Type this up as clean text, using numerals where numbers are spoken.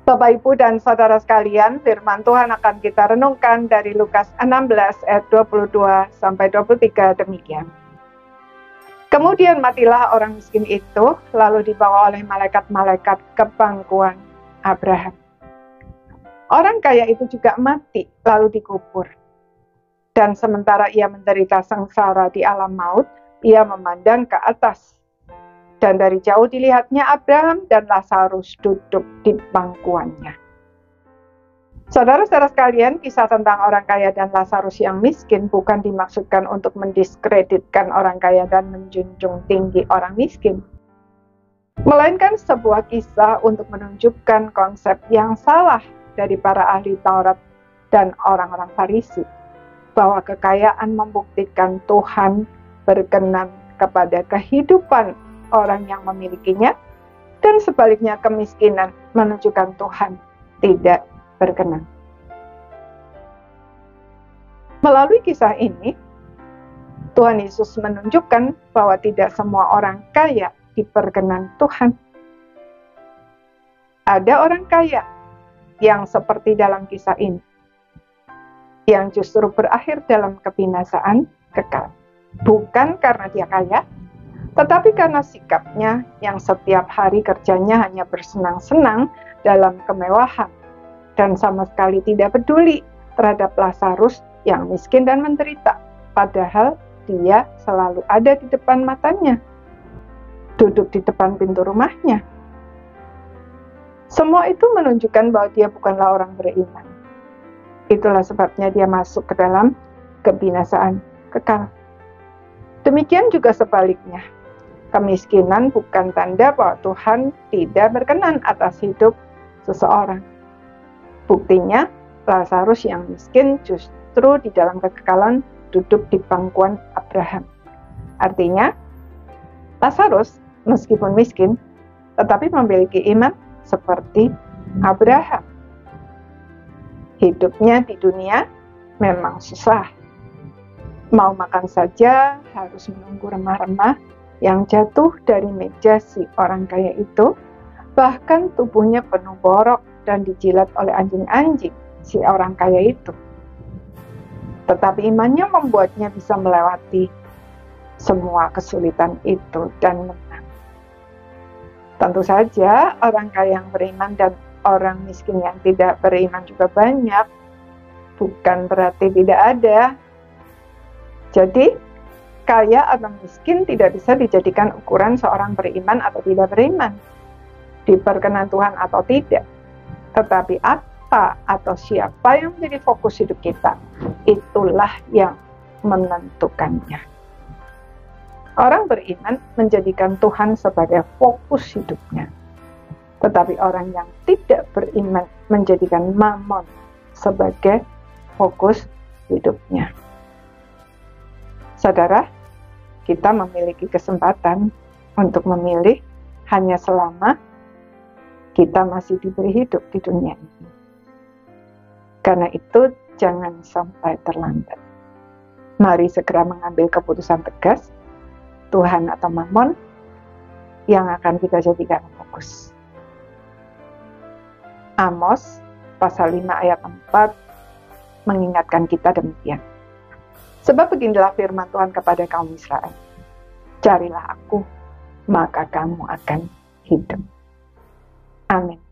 Bapak, Ibu, dan Saudara sekalian, firman Tuhan akan kita renungkan dari Lukas 16 ayat 22-23 demikian. Kemudian matilah orang miskin itu, lalu dibawa oleh malaikat-malaikat ke pangkuan Abraham. Orang kaya itu juga mati, lalu dikubur. Dan sementara ia menderita sengsara di alam maut, ia memandang ke atas. Dan dari jauh dilihatnya Abraham dan Lazarus duduk di pangkuannya. Saudara-saudara sekalian, kisah tentang orang kaya dan Lazarus yang miskin bukan dimaksudkan untuk mendiskreditkan orang kaya dan menjunjung tinggi orang miskin, melainkan sebuah kisah untuk menunjukkan konsep yang salah dari para ahli Taurat dan orang-orang Farisi, bahwa kekayaan membuktikan Tuhan berkenan kepada kehidupan orang yang memilikinya, dan sebaliknya kemiskinan menunjukkan Tuhan tidak berkenan. Melalui kisah ini, Tuhan Yesus menunjukkan bahwa tidak semua orang kaya diperkenan Tuhan. Ada orang kaya yang seperti dalam kisah ini, yang justru berakhir dalam kebinasaan kekal. Bukan karena dia kaya, tetapi karena sikapnya yang setiap hari kerjanya hanya bersenang-senang dalam kemewahan dan sama sekali tidak peduli terhadap Lazarus yang miskin dan menderita, padahal dia selalu ada di depan matanya, duduk di depan pintu rumahnya. Semua itu menunjukkan bahwa dia bukanlah orang beriman. Itulah sebabnya dia masuk ke dalam kebinasaan kekal. Demikian juga sebaliknya. Kemiskinan bukan tanda bahwa Tuhan tidak berkenan atas hidup seseorang. Buktinya, Lazarus yang miskin justru di dalam kekekalan duduk di pangkuan Abraham. Artinya, Lazarus meskipun miskin, tetapi memiliki iman seperti Abraham. Hidupnya di dunia memang susah. Mau makan saja harus menunggu remah-remah yang jatuh dari meja si orang kaya itu, bahkan tubuhnya penuh borok dan dijilat oleh anjing-anjing si orang kaya itu. Tetapi imannya membuatnya bisa melewati semua kesulitan itu dan menang. Tentu saja orang kaya yang beriman dan orang miskin yang tidak beriman juga banyak, bukan berarti tidak ada. Jadi, kaya atau miskin tidak bisa dijadikan ukuran seorang beriman atau tidak beriman, diperkenan Tuhan atau tidak. Tetapi apa atau siapa yang menjadi fokus hidup kita, itulah yang menentukannya. Orang beriman menjadikan Tuhan sebagai fokus hidupnya. Tetapi orang yang tidak beriman menjadikan Mammon sebagai fokus hidupnya. Saudara, kita memiliki kesempatan untuk memilih hanya selama kita masih diberi hidup di dunia ini. Karena itu, jangan sampai terlambat. Mari segera mengambil keputusan tegas, Tuhan atau Mammon, yang akan kita jadikan fokus. Amos pasal 5 ayat 4 mengingatkan kita demikian. Sebab beginilah firman Tuhan kepada kaum Israel. Carilah aku, maka kamu akan hidup. Amin.